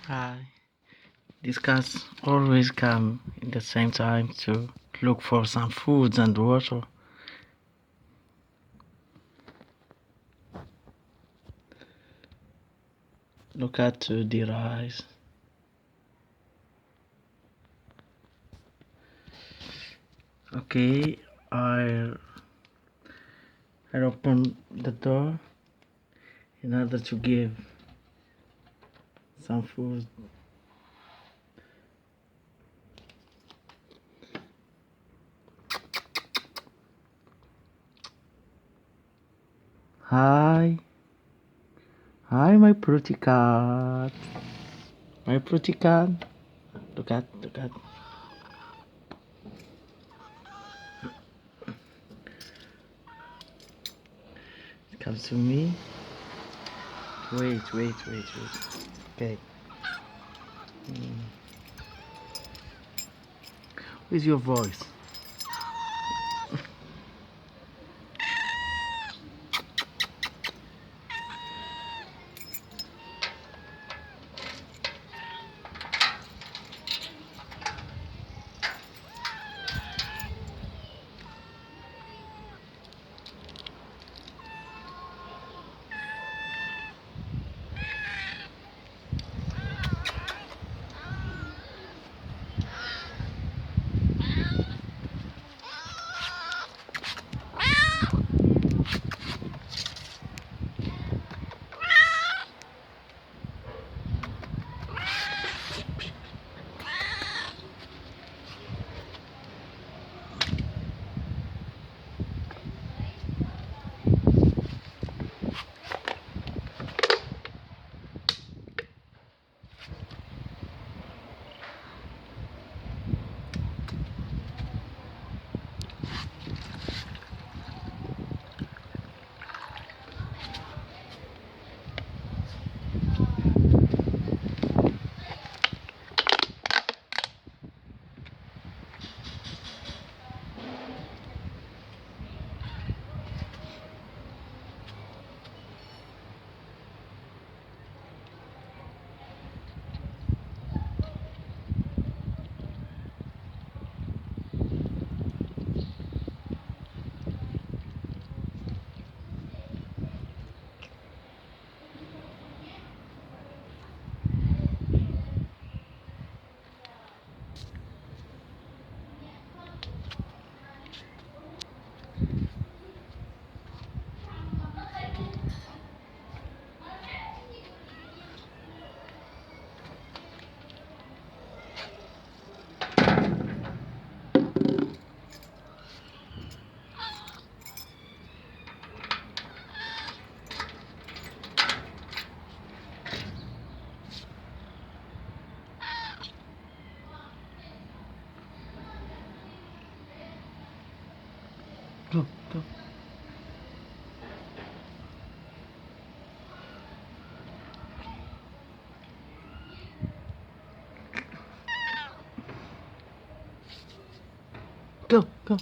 Hi. These cats always come in the same time to look for some foods and water. Look at the rice. Okay, I I open the door in order to give some food. Hi, hi, my pretty cat. My pretty cat. Look at. It comes to me. Wait. Okay. Where's your voice? Go. Go.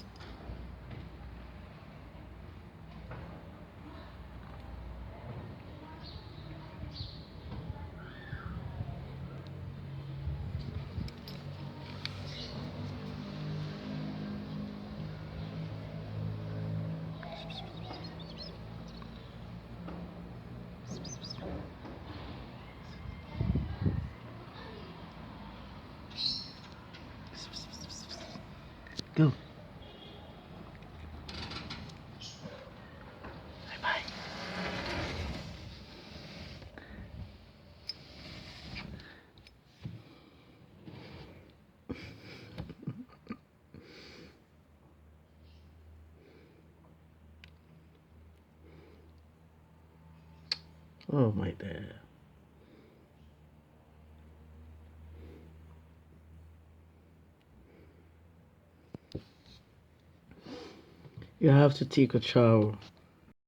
Go. Bye. Oh my dear. You have to take a shower.